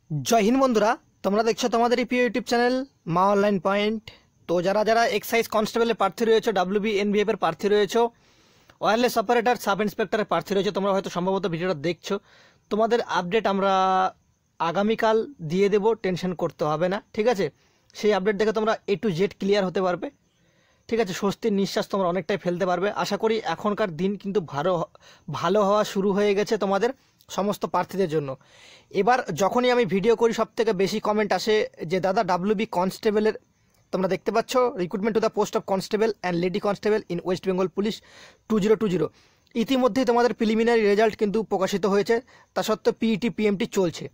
जय हिंद बंधुरा তোমরা দেখছো তোমাদের প্রিয় ইউটিউব চ্যানেল মা অনলাইন পয়েন্ট। তো যারা যারা এক্সাইজ কনস্টেবলের প্রার্থী রয়েছে, ডব্লিউবি এনভিএফ এর প্রার্থী রয়েছে, ওয়্যারলেস অপারেটর সাব ইন্সপেক্টরের প্রার্থী রয়েছে, তোমরা হয়তো সম্ভবত ভিডিওটা দেখছো। তোমাদের আপডেট আমরা আগামীকাল দিয়ে দেব, টেনশন করতে হবে না, ঠিক আছে। সেই আপডেট দেখে তোমরা এ টু জেড ক্লিয়ার হতে পারবে, ঠিক আছে। স্বস্তির নিঃশ্বাস তোমরা অনেকটাই ফেলতে পারবে। আশা করি এখনকার দিন কিন্তু ভালো হওয়া শুরু হয়ে গেছে তোমাদের সমস্ত প্রার্থীদের জন্য। এবার যখনই আমি ভিডিও করি সবথেকে বেশি কমেন্ট আসে যে দাদা ডাব্লিউবি কনস্টেবলের, তোমরা দেখতে পাচ্ছ recruitment to the post of constable and lady constable in West Bengal police 2020। ইতিমধ্যেই তোমাদের প্রিলিমিনারি রেজাল্ট কিন্তু প্রকাশিত হয়েছে, তা সত্ত্বেও পিইটি পিএমটি চলছে।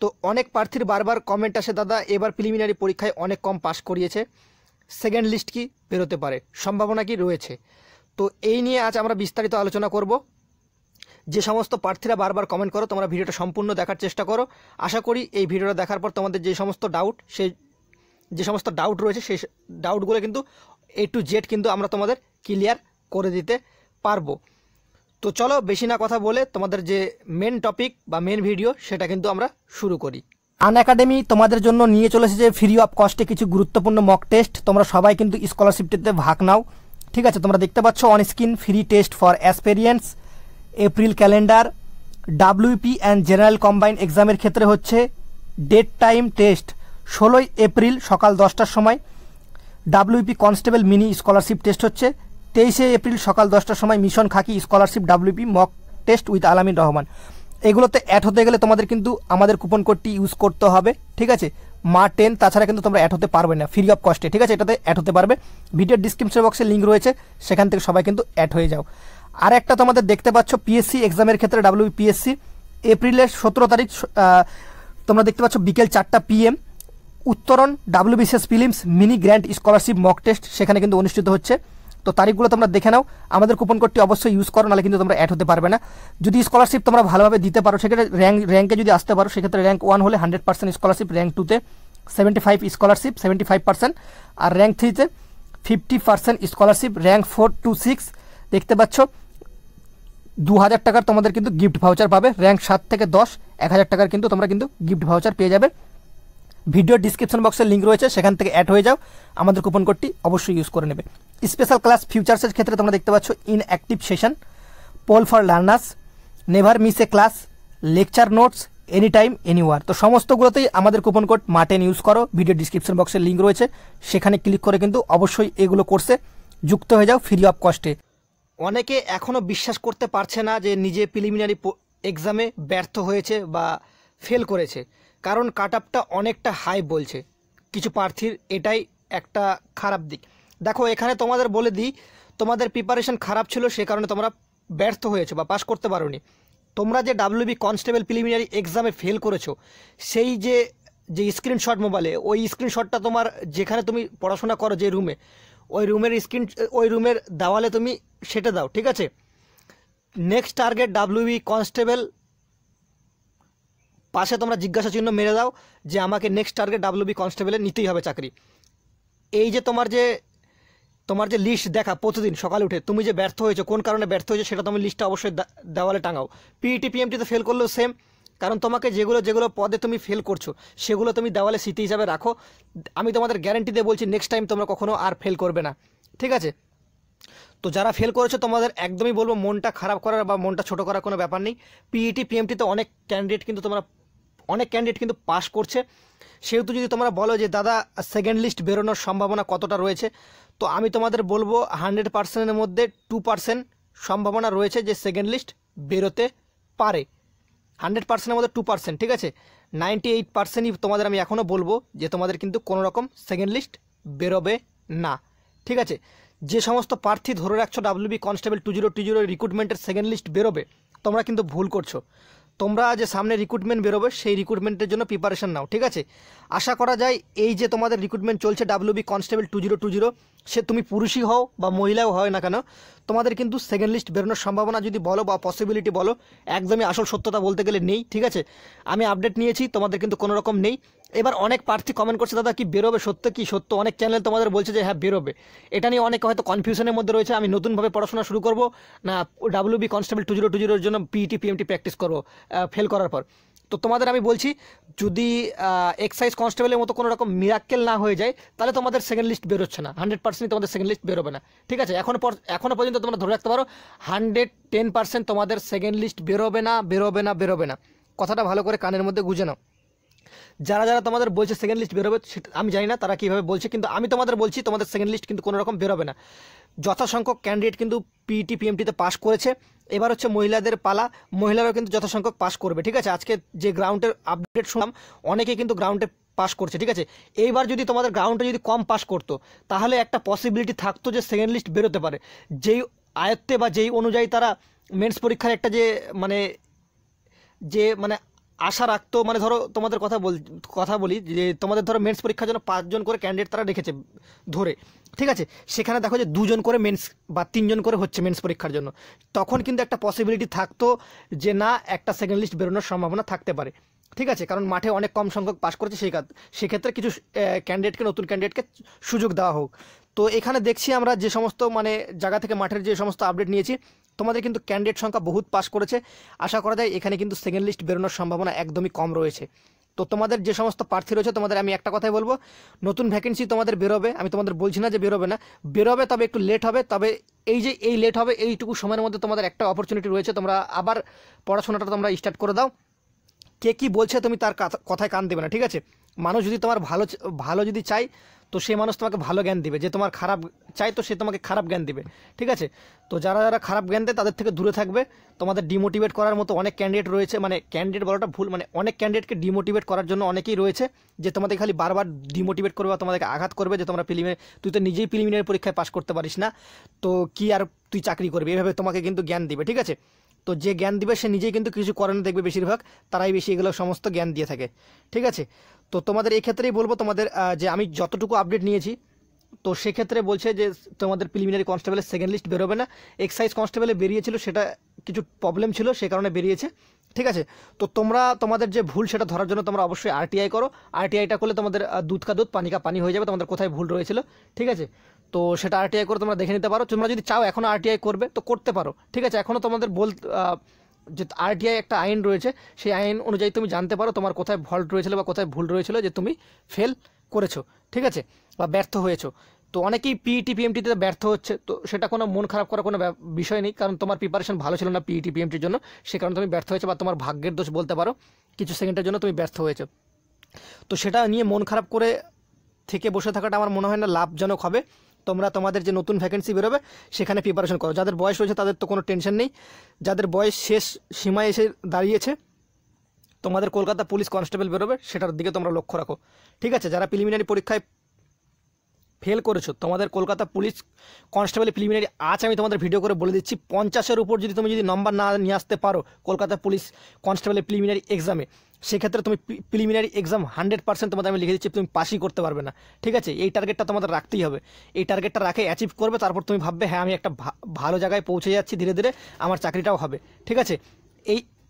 তো অনেক প্রার্থীর বারবার কমেন্ট আসে দাদা এবার প্রিলিমিনারি পরীক্ষায় অনেক কম পাস করিয়েছে, সেকেন্ড লিস্ট কি বেরোতে পারে, সম্ভাবনা কি রয়েছে। তো এই নিয়ে আজ আমরা বিস্তারিত আলোচনা করব। যে সমস্ত প্রার্থীরা বারবার কমেন্ট করো তোমরা ভিডিওটা সম্পূর্ণ দেখার চেষ্টা করো। আশা করি এই ভিডিওটা দেখার পর তোমাদের যে সমস্ত ডাউট রয়েছে সেই ডাউটগুলো কিন্তু এ টু জেড কিন্তু আমরা তোমাদের ক্লিয়ার করে দিতে পারবো। তো চলো বেশি না কথা বলে তোমাদের যে মেন টপিক বা মেন ভিডিও সেটা কিন্তু আমরা শুরু করি। আনএকাডেমি তোমাদের জন্য নিয়ে চলে এসেছে ফ্রি অফ কস্টে কিছু গুরুত্বপূর্ণ মক টেস্ট। তোমরা সবাই কিন্তু স্কলারশিপটিতে ভাগ নাও, ঠিক আছে। তোমরা দেখতে পাচ্ছ on screen free test for experience April calendar WP and general combined এক্সামের ক্ষেত্রে হচ্ছে ডেট টাইম টেস্ট 16ই এপ্রিল সকাল 10টার সময়। WP constable mini scholarship test হচ্ছে 23শে এপ্রিল সকাল 10টার সময়। Mission khaki scholarship WP mock test with Alamin Rahman. এগুলোতে অ্যাড হতে গেলে তোমাদের কিন্তু আমাদের কুপন কোডটি ইউজ করতে হবে, ঠিক আছে। মা 10, তাছাড়া কিন্তু তোমরা অ্যাড হতে পারবে না ফ্রি অফ কস্টে, ঠিক আছে। এটাতে অ্যাড হতে পারবে, ভিডিওর ডিসক্রিপশন বক্সে লিঙ্ক রয়েছে, সেখান থেকে সবাই কিন্তু অ্যাড হয়ে যাও। আর একটা তোমাদের দেখতে পাচ্ছ পিএসসি এক্সামের ক্ষেত্রে ডাব্লিউপিএসসি এপ্রিলের 17 তারিখ তোমরা দেখতে পাচ্ছ বিকেল 4টা PM উত্তরণ WBCS ফিলিমস mini grand scholarship mock test সেখানে কিন্তু অনুষ্ঠিত হচ্ছে। তো তারিখগুলো তোমরা দেখে নাও, আমাদের কুপন কোডটি অবশ্যই ইউজ করো, নাহলে কিন্তু তোমরা অ্যাড হতে পারবে না। যদি স্কলারশিপ তোমরা ভালোভাবে দিতে পারো সেক্ষেত্রে র্যাঙ্কে যদি আসতে পারো সেক্ষেত্রে র্যাঙ্ক 1 হলে 100% স্কলারশিপ, র্যাঙ্ক 2তে 75 স্কলারশিপ 75%, আর র্যাঙ্ক 3তে 50% স্কলারশিপ, র্যাঙ্ক 4 to 6 দেখতে পাচ্ছ 2000 টাকার তোমাদের কিন্তু গিফট ভাউচার পাবে, র্যাঙ্ক 7 থেকে 10 1000 টাকার কিন্তু তোমরা কিন্তু গিফট ভাউচার পেয়ে যাবে। ভিডিওর ডিসক্রিপশন বক্সে লিঙ্ক রয়েছে, সেখান থেকে অ্যাড হয়ে যাও, আমাদের কুপন কোডটি অবশ্যই ইউজ করে নেবে। স্পেশাল ক্লাস ফিউচার্সের ক্ষেত্রে তোমরা দেখতে পাচ্ছ in active session, poll for learners, never miss a class, lecture notes, any time anywhere. তো সমস্তগুলোতেই আমাদের কুপন কোড মা10 ইউজ করো। ভিডিও ডিসক্রিপশন বক্সে লিঙ্ক রয়েছে, সেখানে ক্লিক করে কিন্তু অবশ্যই এগুলো কোর্সে যুক্ত হয়ে যাও ফ্রি অফ কস্টে। অনেকে এখনও বিশ্বাস করতে পারছে না যে নিজে প্রিলিমিনারি এক্সামে ব্যর্থ হয়েছে বা ফেল করেছে, কারণ কাট আপটা অনেকটা হাই বলছে কিছু প্রার্থীর, এটাই একটা খারাপ দিক। দেখো এখানে তোমাদের বলে দিই, তোমাদের প্রিপারেশন খারাপ ছিল সে কারণে তোমরা ব্যর্থ হয়েছো বা পাস করতে পারোনি। তোমরা যে ডাব্লিউবি কনস্টেবল প্রিলিমিনারি এক্সামে ফেল করেছো সেই যে স্ক্রিনশট মোবাইলে, ওই স্ক্রিনশটটা তোমার যেখানে তুমি পড়াশোনা করো যে রুমে, ওই রুমের দেওয়ালে তুমি সেটা দাও, ঠিক আছে। নেক্সট টার্গেট ডাব্লিউবি কনস্টেবল পাশে তোমরা জিজ্ঞাসা চিহ্ন মেরে দাও যে আমাকে নেক্সট টার্গেট ডাব্লিউবি কনস্টেবলে নিতেই হবে চাকরি। এই যে তোমার যে লিস্ট দেখা প্রতিদিন সকালে উঠে তুমি যে ব্যর্থ হয়েছো, কোন কারণে ব্যর্থ হয়েছো সেটা তুমি লিস্টটা অবশ্যই দেওয়ালে টাঙাও। পিইটি পিএমটিতে ফেল করলেও সেম, কারণ তোমাকে যেগুলো পদে তুমি ফেল করছো সেগুলো তুমি দেওয়ালে স্মৃতি হিসাবে রাখো। আমি তোমাদের গ্যারান্টি দিয়ে বলছি নেক্সট টাইম তোমরা কখনো আর ফেল করবে না, ঠিক আছে। তো যারা ফেল করেছো তোমাদের একদমই বলবো মনটা খারাপ করার বা মনটা ছোটো করার কোনো ব্যাপার নেই। পিইটি পিএমটিতে অনেক ক্যান্ডিডেট কিন্তু পাস করছে। সেহেতু যদি তোমরা বলো যে দাদা সেকেন্ড লিস্ট বেরোনোর সম্ভাবনা কতটা রয়েছে, তো আমি তোমাদের বলবো 100%-এর মধ্যে 2% সম্ভাবনা রয়েছে যে সেকেন্ড লিস্ট বেরোতে পারে। 100%-এর মধ্যে 2%, ঠিক আছে। 98%ই তোমাদের আমি এখনও বলবো যে তোমাদের কিন্তু কোনো রকম সেকেন্ড লিস্ট বেরোবে না, ঠিক আছে। যে সমস্ত প্রার্থী ধরে রাখছো ডাব্লিউবি কনস্টেবল 2020 রিক্রুটমেন্টের সেকেন্ড লিস্ট বেরোবে, তোমরা কিন্তু ভুল করছো। তোমরা যে সামনে রিক্রুটমেন্ট বেরোবে সেই রিক্রুটমেন্টের জন্য প্রিপারেশন নাও, ঠিক আছে। আশা করা যায় এই যে তোমাদের রিক্রুটমেন্ট চলছে ডাব্লিউবি কনস্টেবল 2020, সে তুমি পুরুষই হও বা মহিলাও হয় না কেন, তোমাদের কিন্তু সেকেন্ড লিস্ট বেরোনোর সম্ভাবনা যদি বলো বা পসিবিলিটি বলো, একদমই আসল সত্যতা বলতে গেলে নেই, ঠিক আছে। আমি আপডেট নিয়েছি, তোমাদের কিন্তু কোনো রকম নেই। এবার অনেক প্রার্থী কমেন্ট করছে দাদা কি বেরোবে, সত্য কি সত্য, অনেক চ্যানেল তোমাদের বলছে যে হ্যাঁ বেরোবে। এটা নিয়ে অনেকে হয়তো কনফিউশনের মধ্যে রয়েছে, আমি নতুনভাবে পড়াশোনা শুরু করব না ডাব্লিউবি কনস্টেবল 2020-এর জন্য পিইটি পিএমটি প্র্যাকটিস করবো ফেল করার পর। তো তো তোমাদের আমি বলছি যদি এক্সাইজ কনস্টেবলের মতো কোনো রকম মিরাক্কেল না হয়ে যায় তাহলে তোমাদের সেকেন্ড লিস্ট বেরোচ্ছে না, 100% তোমাদের সেকেন্ড লিস্ট বেরোবে না। ঠিক আছে, এখনও পর্যন্ত তোমরা ধরে রাখতে পারো 110% তোমাদের সেকেন্ড লিস্ট বেরোবে না, বেরোবে না, বেরোবে না। কথাটা ভালো করে কানের মধ্যে গুঁজে নাও। যারা যারা তোমাদের বলছে সেকেন্ড লিস্ট বেরোবে, সেটা আমি জানি না তারা কীভাবে বলছে, কিন্তু আমি তোমাদের বলছি তোমাদের সেকেন্ড লিস্ট কিন্তু কোনো রকম বেরোবে না। যথাসংখ্যক ক্যান্ডিডেট কিন্তু পিইটি পিএমটিতে পাস করেছে, এবার হচ্ছে মহিলাদের পালা, মহিলারাও কিন্তু যথাসংখ্যক পাস করবে। ঠিক আছে, আজকে যে গ্রাউন্ডের আপডেট শুনলাম অনেকে কিন্তু গ্রাউন্ডে পাস করছে। ঠিক আছে, এইবার যদি তোমাদের গ্রাউন্ডে যদি কম পাস করতো তাহলে একটা পসিবিলিটি থাকতো যে সেকেন্ড লিস্ট বেরোতে পারে, যেই আয়ত্তে বা যেই অনুযায়ী তারা মেন্স পরীক্ষার একটা যে মানে আশা রাখতো, মানে ধরো তোমাদের কথা বলি যে তোমাদের ধরো মেন্স পরীক্ষার জন্য 5 জন করে ক্যান্ডিডেট তারা রেখেছে ধরে। ঠিক আছে, সেখানে দেখো যে 2 জন করে মেন্স বা 3 জন করে হচ্ছে মেন্স পরীক্ষার জন্য, তখন কিন্তু একটা পসিবিলিটি থাকতো যে না একটা সেকেন্ড লিস্ট বেরোনোর সম্ভাবনা থাকতে পারে। ঠিক আছে, কারণ মাঠে অনেক কম সংখ্যক পাস করেছে, সেক্ষেত্রে কিছু ক্যান্ডিডেটকে, নতুন ক্যান্ডিডেটকে সুযোগ দেওয়া হোক। তো এখানে দেখছি আমরা যে সমস্ত মানে জায়গা থেকে মাঠের যে সমস্ত আপডেট নিয়েছি, তোমাদের কিন্তু ক্যান্ডিডেট সংখ্যা বহুত পাস করেছে। আশা করা যায় এখানে কিন্তু সেকেন্ড লিস্ট বেরোনোর সম্ভাবনা একদমই কম রয়েছে। তো তোমাদের যে সমস্ত প্রার্থী রয়েছে তোমাদের আমি একটা কথাই বলবো, নতুন ভ্যাকেন্সি তোমাদের বেরোবে, আমি তোমাদের বলছি না যে বেরোবে না, বেরোবে, তবে একটু লেট হবে। তবে এই লেট হবে এইটুকু সময়ের মধ্যে তোমাদের একটা অপরচুনিটি রয়েছে, তোমরা আবার পড়াশোনাটা তোমরা স্টার্ট করে দাও। কে কী বলছে তুমি তার কথায় কান দেবে না। ঠিক আছে, মানুষ যদি তোমার ভালো যদি চাই তো সেই মানুষ তোমাকে ভালো জ্ঞান দিবে, যে তোমার খারাপ চাই তো সে তোমাকে খারাপ জ্ঞান দিবে। ঠিক আছে, তো যারা যারা খারাপ জ্ঞান দেয় তাদের থেকে দূরে থাকবে। তোমাদের ডিমোটিভেট করার মতো অনেক ক্যান্ডিডেট রয়েছে, মানে ক্যান্ডিডেট বলাটা ভুল, মানে অনেক ক্যান্ডিডেটকে ডিমোটিভেট করার জন্য অনেকেই রয়েছে, যে তোমাদের খালি বারবার ডিমোটিভেট করবে বা তোমাদেরকে আঘাত করবে যে তোমরা তুই তো নিজেই প্রিলিমিনারি পরীক্ষায় পাস করতে পারিস না, তো কি আর তুই চাকরি করবি, এভাবে তোমাকে কিন্তু জ্ঞান দিবে। ঠিক আছে, তো যে জ্ঞান দিবে সে নিজেই কিন্তু কিছু করে না, দেখবে বেশিরভাগ তারাই বেশি এগুলো সমস্ত জ্ঞান দিয়ে থাকে। ঠিক আছে, তো তোমাদের এই ক্ষেত্রেই বলবো তোমাদের যে আমি যতটুকু আপডেট নিয়েছি, তো সেক্ষেত্রে বলছে যে তোমাদের প্রিলিমিনারি কনস্টেবলের সেকেন্ড লিস্ট বেরোবে না। এক্সাইজ কনস্টেবলে বেরিয়েছিল, সেটা কিছু প্রবলেম ছিল সে কারণে বেরিয়েছে। ঠিক আছে, তো তোমাদের যে ভুল সেটা ধরার জন্য তোমরা অবশ্যই আরটিআই করো। আরটিআইটা করলে তোমাদের দুধ কা দুধ পানি কা পানি হয়ে যাবে, তোমাদের কোথায় ভুল রয়েছিল। ঠিক আছে, তো সেটা আরটিআই করে তোমরা দেখে নিতে পারো। তোমরা যদি চাও এখনও আরটিআই করবে তো করতে পারো। ঠিক আছে, এখনও তোমাদের যে আরটিআই একটা আইন রয়েছে, সেই আইন অনুযায়ী তুমি জানতে পারো তোমার কোথায় ফল্ট রয়েছিল বা কোথায় ভুল রয়েছিল, যে তুমি ফেল করেছো। ঠিক আছে, বা ব্যর্থ হয়েছো। তো অনেকেই পিইটি পিএমটিতে ব্যর্থ হচ্ছে, তো সেটা কোনো মন খারাপ করার কোনো বিষয় নেই, কারণ তোমার প্রিপারেশন ভালো ছিল না পিইটি পিএমটির জন্য, সে কারণে তুমি ব্যর্থ হয়েছো, বা তোমার ভাগ্যের দোষ বলতে পারো, কিছু সেকেন্ডের জন্য তুমি ব্যর্থ হয়েছো। তো সেটা নিয়ে মন খারাপ করে থেকে বসে থাকাটা আমার মনে হয় না লাভজনক হবে। তোমরা তোমাদের যে নতুন ভ্যাকেন্সি বেরোবে সেখানে প্রিপারেশন করো। যাদের বয়স রয়েছে তাদের তো কোনো টেনশন নেই, যাদের বয়স শেষ সীমায় এসে দাঁড়িয়েছে তোমাদের কলকাতা পুলিশ কনস্টেবল বেরোবে, সেটার দিকে তোমরা লক্ষ্য রাখো। ঠিক আছে, যারা প্রিলিমিনারি পরীক্ষায় ফেল করেছো, তোমাদের কলকাতা পুলিশ কনস্টেবল প্রিলিমিনারি আজ আমি তোমাদের ভিডিও করে বলে দিচ্ছি, 50-এর উপর যদি তুমি নম্বর না নিয়ে আসতে পারো কলকাতা পুলিশ কনস্টেবলের প্রিলিমিনারি এক্সামে, সেক্ষেত্রে তুমি প্রিলিমিনারি এক্সাম 100% তোমাদের আমি লিখে দিচ্ছি তুমি পাসই করতে পারবে না। ঠিক আছে, এই টার্গেটটা তোমাদের রাখতেই হবে। এই টার্গেটটা রাখে অ্যাচিভ করবে, তারপর তুমি ভাববে হ্যাঁ আমি একটা ভালো জায়গায় পৌঁছে যাচ্ছি, ধীরে ধীরে আমার চাকরিটাও হবে। ঠিক আছে,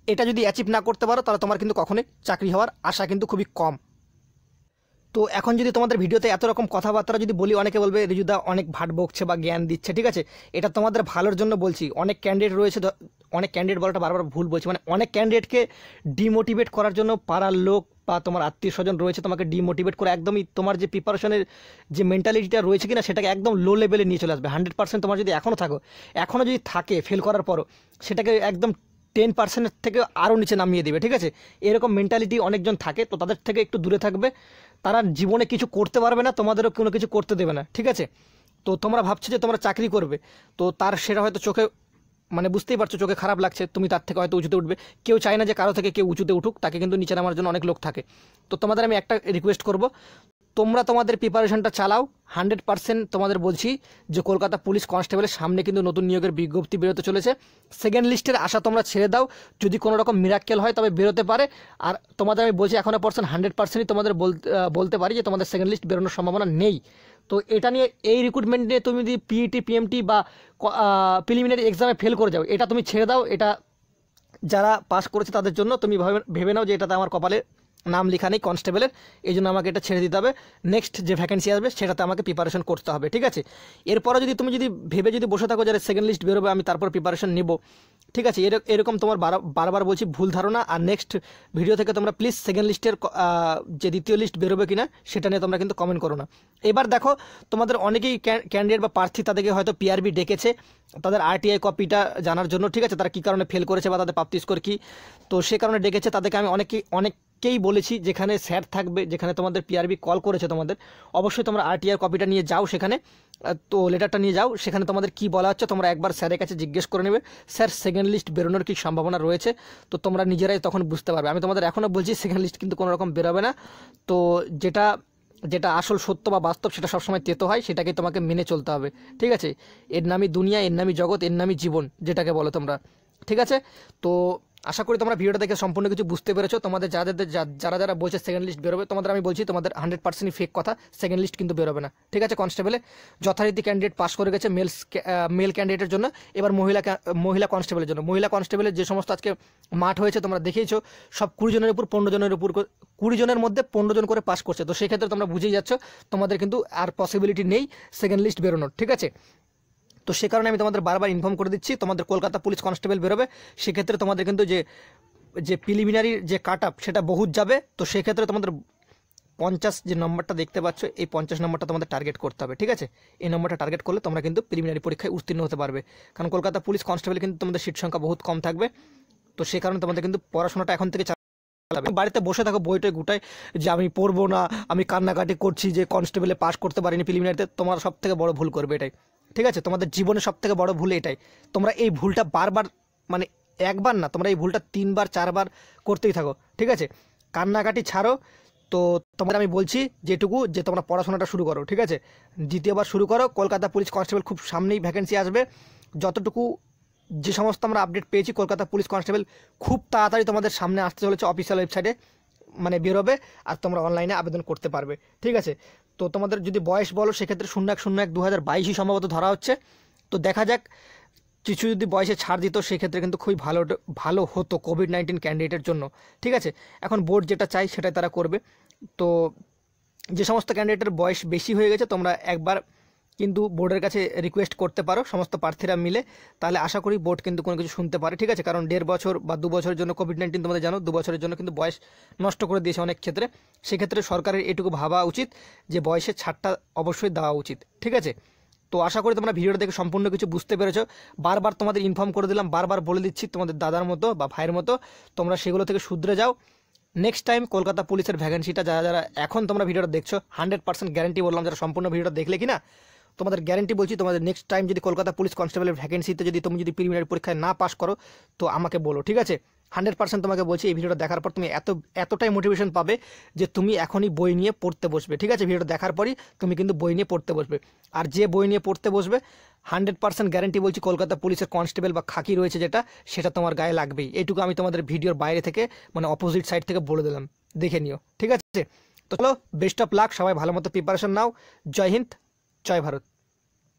এটা যদি অ্যাচিভ না করতে পারো তাহলে তোমার কিন্তু কখনোই চাকরি হওয়ার আশা কিন্তু খুবই কম। তো এখন যদি তোমাদের ভিডিওতে এত রকম কথাবার্তা যদি বলি, অনেকে বলবে রিজুদা অনেক ভাট বকছে বা জ্ঞান দিচ্ছে। ঠিক আছে, এটা তোমাদের ভালোর জন্য বলছি। অনেক ক্যান্ডিডেট রয়েছে, অনেক ক্যান্ডিডেট বলাটা বারবার ভুল বলছি, মানে অনেক ক্যান্ডিডেটকে ডিমোটিভেট করার জন্য পাড়ার লোক বা তোমার আত্মীয় স্বজন রয়েছে তোমাকে ডিমোটিভেট করে একদমই তোমার যে প্রিপারেশনের যে মেন্টালিটিটা রয়েছে কিনা সেটাকে একদম লো লেভেলে নিয়ে চলে আসবে। 100% তোমার যদি এখনও যদি থাকে ফেল করার পরও, সেটাকে একদম 10% থেকে আরও নিচে নামিয়ে দেবে। ঠিক আছে, এরকম মেন্টালিটি অনেকজন থাকে, তো তাদের থেকে একটু দূরে থাকবে। তারা জীবনে কিছু করতে পারবে না, তোমাদেরও কোনো কিছু করতে দেবে না। ঠিক আছে, তো তোমরা ভাবছো যে তোমরা চাকরি করবে, তো সেটা হয়তো চোখে মানে বুঝতেই পারছো চোখে খারাপ লাগছে, তুমি তার থেকে হয়তো উঁচুতে উঠবে। কেউ চায় না যে কারো থেকে কেউ উঁচুতে উঠুক, তাকে কিন্তু নিচে নামার জন্য অনেক লোক থাকে। তো তোমাদের আমি একটা রিকোয়েস্ট করব, তোমরা তোমাদের প্রিপারেশনটা চালাও 100%। তোমাদের বলছি যে কলকাতা পুলিশ কনস্টেবলের সামনে কিন্তু নতুন নিয়োগের বিজ্ঞপ্তি বেরোতে চলেছে। সেকেন্ড লিস্টের আশা তোমরা ছেড়ে দাও, যদি কোনো রকম মিরাক্কেল হয় তবে বেরোতে পারে। আর তোমাদের আমি বলছি এখনও 100%ই তোমাদের বলতে পারি যে তোমাদের সেকেন্ড লিস্ট বেরোনোর সম্ভাবনা নেই। তো এটা নিয়ে এই রিক্রুটমেন্ট নিয়ে তুমি যদি পিইটি পিএমটি বা প্রিলিমিনারি এক্সামে ফেল করে যাও, এটা তুমি ছেড়ে দাও। এটা যারা পাস করেছে তাদের জন্য তুমি ভেবে নাও যে এটাতে আমার কপালে নাম লেখা নেই কনস্টেবলের, এই জন্য আমাকে এটা ছেড়ে দিতে হবে। নেক্সট যে ভ্যাকেন্সি আসবে সেটাতে আমাকে প্রিপারেশন করতে হবে, ঠিক আছে। এরপরে যদি তুমি ভেবে বসে থাকো যারা সেকেন্ড লিস্ট বেরোবে আমি তারপর প্রিপারেশন নেব, ঠিক আছে, এরকম তোমার বারবার বলছি ভুল ধারণা। আর নেক্সট ভিডিও থেকে তোমরা প্লিজ সেকেন্ড লিস্টের যে দ্বিতীয় লিস্ট বেরোবে কিনা সেটা নিয়ে তোমরা কিন্তু কমেন্ট করো না। এবার দেখো তোমাদের অনেকেই ক্যান্ডিডেট বা প্রার্থী তাদেরকে হয়তো পিআরবি ডেকেছে তাদের আরটিআই কপিটা জানার জন্য, ঠিক আছে, তারা কী কারণে ফেল করেছে বা তাদের প্রাপ্তি স্কোর কী, তো সে কারণে ডেকেছে। তাদেরকে আমি অনেককেই বলেছি যেখানে স্যার থাকবে, যেখানে তোমাদের পিআরবি কল করেছে তোমাদের, অবশ্যই তোমরা আরটিআই কপিটা নিয়ে যাও সেখানে, তো লেটারটা নিয়ে যাও, সেখানে তোমাদের কি বলা হচ্ছে তোমরা একবার স্যারের কাছে জিজ্ঞেস করে নেবে, স্যার সেকেন্ড লিস্ট বেরোনোর কি সম্ভাবনা রয়েছে, তো তোমরা নিজেরাই তখন বুঝতে পারবে। আমি তোমাদের এখনও বলছি সেকেন্ড লিস্ট কিন্তু কোনো রকম বেরোবে না, তো যেটা আসল সত্য বা বাস্তব সেটা সবসময় তেতো হয়, সেটাকে তোমাকে মেনে চলতে হবে, ঠিক আছে। এর নামই দুনিয়া, এর নামই জগৎ, এর নামই জীবন যেটাকে বলো তোমরা, ঠিক আছে। তো আশা করি তোমরা ভিডিওটা দেখে সম্পূর্ণ কিছু বুঝতে পেরেছো। তোমাদের যারা বলছে সেকেন্ড লিস্ট বেরোবে, তোমাদের আমি বলছি তোমাদের 100%ই ফেক কথা, সেকেন্ড লিস্ট কিন্তু বেরোবে না, ঠিক আছে। কনস্টেবলে যথারীতি ক্যান্ডিডেট পাস করে গেছে মেল ক্যান্ডিডেটের জন্য, এবার মহিলা কনস্টেবলের জন্য। মহিলা কনস্টেবলের যে সমস্ত আজকে মাঠ হয়েছে তোমরা দেখেইছো, সব 20 জনের উপর 15 জনের উপর 20 জনের মধ্যে 15 জন করে পাস করছে, তো সেক্ষেত্রে তোমরা বুঝেই যাচ্ছ তোমাদের কিন্তু আর পসিবিলিটি নেই সেকেন্ড লিস্ট বেরোনোর, ঠিক আছে। তো সে কারণে আমি তোমাদের বারবার ইনফর্ম করে দিচ্ছি, তোমাদের কলকাতা পুলিশ কনস্টেবল বেরোবে, সেক্ষেত্রে তোমাদের কিন্তু যে প্রিলিমিনারি যে কাট আপ সেটা বহুত যাবে, তো সেক্ষেত্রে তোমাদের 50 যে নম্বরটা দেখতে পাচ্ছ এই 50 নম্বরটা তোমাদের টার্গেট করতে হবে, ঠিক আছে। এই নম্বরটা টার্গেট করলে তোমরা কিন্তু প্রিলিমিনারি পরীক্ষায় উত্তীর্ণ হতে পারবে, কারণ কলকাতা পুলিশ কনস্টেবল কিন্তু তোমাদের সিট সংখ্যা বহুত কম থাকবে, তো সে কারণে তোমাদের কিন্তু পড়াশোনাটা এখন থেকে বাড়িতে বসে থাকো বইটাই গুটাই যে আমি পড়বো না, আমি কান্নাকাটি করছি যে কনস্টেবলে পাস করতে পারিনি প্রিলিমিনারিতে, তোমার সব থেকে বড় ভুল করবে এটাই, ঠিক আছে। তোমাদের জীবনে সব থেকে বড় ভুল এটাই, তোমরা এই ভুলটা বারবার, মানে একবার না, তোমরা এই ভুলটা 3বার 4বার করতেই থাকো, ঠিক আছে। কান্নাকাটি ছাড়ো, তো তোমাদের আমি বলছি যেটুকু যে তোমরা পড়াশোনাটা শুরু করো, ঠিক আছে। দ্বিতীয়বার শুরু করো, কলকাতা পুলিশ কনস্টেবল খুব সামনেই ভ্যাকেন্সি আসবে, যতটুকু যে সমস্ত আমরা আপডেট পেয়েছি কলকাতা পুলিশ কনস্টেবল খুব তাড়াতাড়ি তোমাদের সামনে আসতে চলেছে, অফিসিয়াল ওয়েবসাইটে মানে বেরোবে, আর তোমরা অনলাইনে আবেদন করতে পারবে, ঠিক আছে। তো তোমাদের যদি বয়স বলো সেক্ষেত্রে 01/01/2022 সম্ভবত ধরা হচ্ছে, তো দেখা যাক কিছু যদি বয়সে ছাড় দিত সেক্ষেত্রে কিন্তু খুবই ভালো হতো কোভিড-19 ক্যান্ডিডেটের জন্য, ঠিক আছে। এখন বোর্ড যেটা চাই সেটাই তারা করবে, তো যে সমস্ত ক্যান্ডিডেটের বয়স বেশি হয়ে গেছে তোমরা একবার কিন্তু বোর্ডের কাছে রিকোয়েস্ট করতে পারো সমস্ত প্রার্থীরা মিলে, তাহলে আশা করি বোর্ড কিন্তু কোনো কিছু শুনতে পারে, ঠিক আছে। কারণ 1.5 বছর বা 2 বছরের জন্য কোভিড-19 তোমাদের জানো 2 বছরের জন্য কিন্তু বয়স নষ্ট করে দিয়েছে অনেক ক্ষেত্রে, সেক্ষেত্রে সরকারের এটুকু ভাবা উচিত যে বয়সের ছাড়টা অবশ্যই দেওয়া উচিত, ঠিক আছে। তো আশা করি তোমরা ভিডিওটা দেখে সম্পূর্ণ কিছু বুঝতে পেরেছো, বারবার তোমাদের ইনফর্ম করে দিলাম, বারবার বলে দিচ্ছি তোমাদের দাদার মতো বা ভাইয়ের মতো, তোমরা সেগুলো থেকে শুধরে যাও। নেক্সট টাইম কলকাতা পুলিশের ভ্যাকেন্সিটা যারা এখন তোমরা ভিডিওটা দেখছো 100% গ্যারান্টি বললাম, যারা সম্পূর্ণ ভিডিওটা দেখলে কিনা তোমাদের গ্যারান্টি বলছি, তোমাদের নেক্সট টাইম যদি কলকাতা পুলিশ কনস্টেবলের ভ্যাকেন্সিতে তুমি যদি প্রিলিমিনারি পরীক্ষায় না পাস করো তো আমাকে বলো, ঠিক আছে। 100% তোমাকে বলছি এই ভিডিওটা দেখার পর তুমি এতটাই মোটিভেশন পাবে যে তুমি এখনই বই নিয়ে পড়তে বসবে, ঠিক আছে। ভিডিওটা দেখার পরই তুমি কিন্তু বই নিয়ে পড়তে বসবে, আর যে বই নিয়ে পড়তে বসবে 100% গ্যারান্টি বলছি কলকাতা পুলিশের কনস্টেবল বা খাকি রয়েছে সেটা তোমার গায়ে লাগবেই, এইটুকু আমি তোমাদের ভিডিওর বাইরে থেকে মানে অপোজিট সাইড থেকে বলে দিলাম, দেখে নিও, ঠিক আছে। তো চলো বেস্ট অফ লাক, সবাই ভালো মতো প্রিপারেশন নাও। জয় হিন্দ, জয় ভারত।